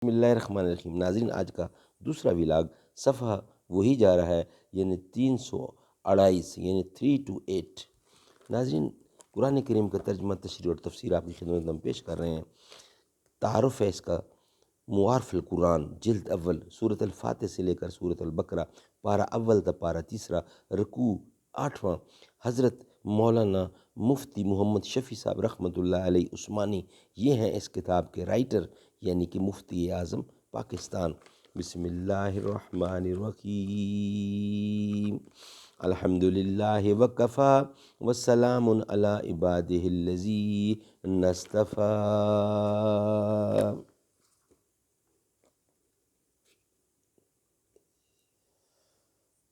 بسم اللہ الرحمن الرحیم۔ ناظرین، آج کا دوسرا ولاگ صفحہ وہی جا رہا ہے، یعنی 328، یعنی 328۔ ناظرین، قرآن کریم کا ترجمہ، تشریح اور تفسیر آپ کی خدمت میں ہم پیش کر رہے ہیں۔ تعارف ہے اس کا، معارف القرآن، جلد اول، سورۃ الفاتح سے لے کر سورۃ البقرہ، پارہ اول تا پارہ تیسرا، رکوع 8واں۔ حضرت مولانا مفتی محمد شفیع صاحب رحمۃ اللہ علیہ عثمانی، یہ ہیں اس کتاب کے رائٹر، یعنی کہ مفتی اعظم پاکستان۔ بسم اللہ الرحمن الرحیم۔ الحمد للہ وکفی وسلام علی عبادہ الذین اصطفی۔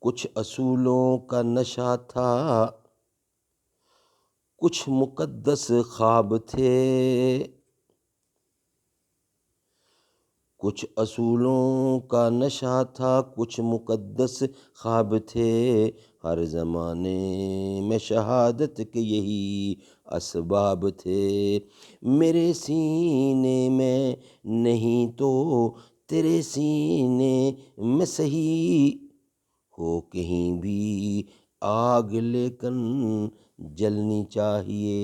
کچھ اصولوں کا نشہ تھا، کچھ مقدس خواب تھے، کچھ اصولوں کا نشہ تھا، کچھ مقدس خواب تھے، ہر زمانے میں شہادت کے یہی اسباب تھے۔ میرے سینے میں نہیں تو تیرے سینے میں صحیح ہو کہیں بھی آگ، لیکن جلنی چاہیے۔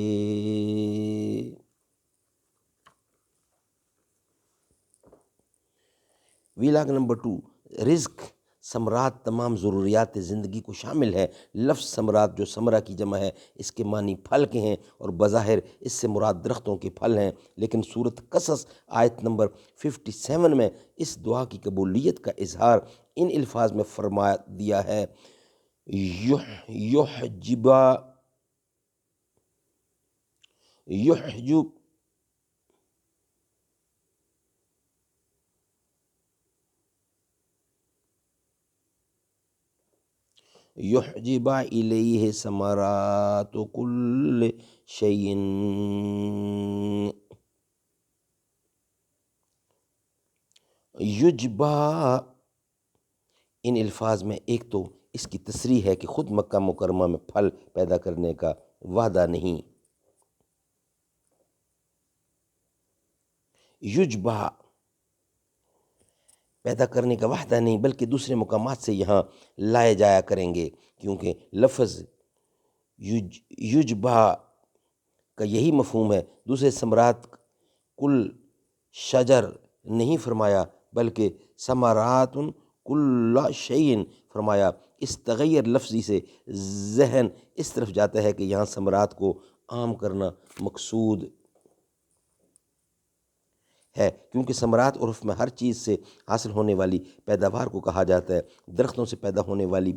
ویلاگ نمبر 2، رزق۔ ثمرات تمام ضروریات زندگی کو شامل ہے۔ لفظ ثمرات، جو ثمرہ کی جمع ہے، اس کے معنی پھل کے ہیں، اور بظاہر اس سے مراد درختوں کے پھل ہیں، لیکن سورۃ قصص آیت نمبر 57 میں اس دعا کی قبولیت کا اظہار ان الفاظ میں فرما دیا ہے: یحجب الیہ ثمرات کل شیء۔ یجبا، ان الفاظ میں ایک تو اس کی تصریح ہے کہ خود مکہ مکرمہ میں پھل پیدا کرنے کا وعدہ نہیں، یجبا پیدا کرنے کا وعدہ نہیں، بلکہ دوسرے مقامات سے یہاں لائے جایا کریں گے، کیونکہ لفظ یجبا کا یہی مفہوم ہے۔ دوسرے ثمرات کل شجر نہیں فرمایا، بلکہ ثمرات کل شیء فرمایا۔ اس تغیر لفظی سے ذہن اس طرف جاتا ہے کہ یہاں ثمرات کو عام کرنا مقصود ہے، کیونکہ ثمرات عرف میں ہر چیز سے حاصل ہونے والی پیداوار کو کہا جاتا ہے۔ درختوں سے پیدا ہونے والی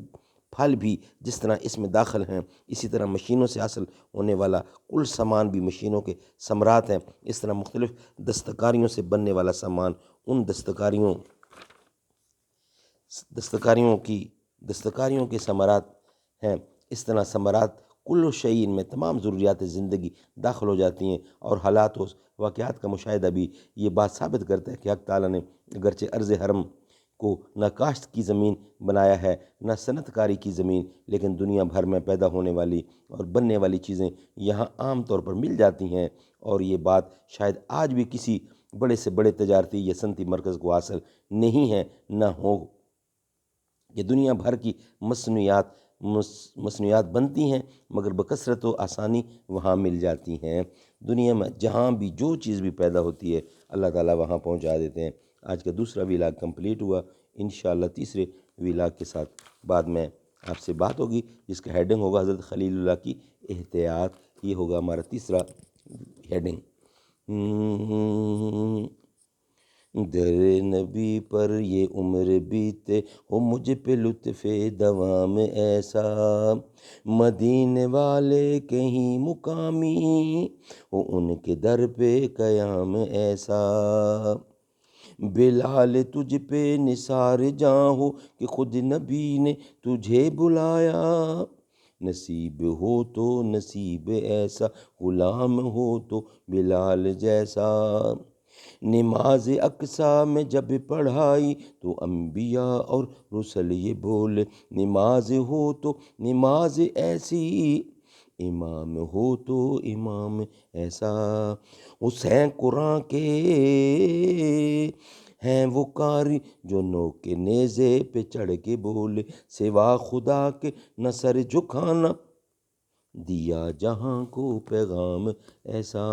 پھل بھی جس طرح اس میں داخل ہیں، اسی طرح مشینوں سے حاصل ہونے والا کل سامان بھی مشینوں کے ثمرات ہیں۔ اس طرح مختلف دستکاریوں سے بننے والا سامان ان دستکاریوں کے ثمرات ہیں۔ اس طرح ثمرات کل شیء میں تمام ضروریات زندگی داخل ہو جاتی ہیں، اور حالات و واقعات کا مشاہدہ بھی یہ بات ثابت کرتا ہے کہ حق تعالیٰ نے اگرچہ ارض حرم کو نہ کاشت کی زمین بنایا ہے، نہ صنعت کاری کی زمین، لیکن دنیا بھر میں پیدا ہونے والی اور بننے والی چیزیں یہاں عام طور پر مل جاتی ہیں، اور یہ بات شاید آج بھی کسی بڑے سے بڑے تجارتی یا صنعتی مرکز کو حاصل نہیں ہے، نہ ہو کہ دنیا بھر کی مصنوعات بنتی ہیں، مگر بکثرت و آسانی وہاں مل جاتی ہیں۔ دنیا میں جہاں بھی جو چیز بھی پیدا ہوتی ہے، اللہ تعالیٰ وہاں پہنچا دیتے ہیں۔ آج کا دوسرا ویلاگ کمپلیٹ ہوا۔ انشاءاللہ تیسرے ویلاگ کے ساتھ بعد میں آپ سے بات ہوگی، جس کا ہیڈنگ ہوگا حضرت خلیل اللہ کی احتیاط۔ یہ ہوگا ہمارا تیسرا ہیڈنگ۔ در نبی پر یہ عمر بیتے ہو، مجھ پہ لطف دوام ایسا، مدینے والے کہیں مقامی ہو، ان کے در پہ قیام ایسا۔ بلال تجھ پہ نثار جاں ہو کہ خود نبی نے تجھے بلایا، نصیب ہو تو نصیب ایسا، غلام ہو تو بلال جیسا۔ نماز اقصیٰ میں جب پڑھائی تو انبیاء اور رسل یہ بولے، نماز ہو تو نماز ایسی، امام ہو تو امام ایسا۔ حسین قرآن کے ہیں وہ قاری جو نوک نیزے پہ چڑھ کے بولے سوا خدا کے نہ سر جھکانا، دیا جہاں کو پیغام ایسا۔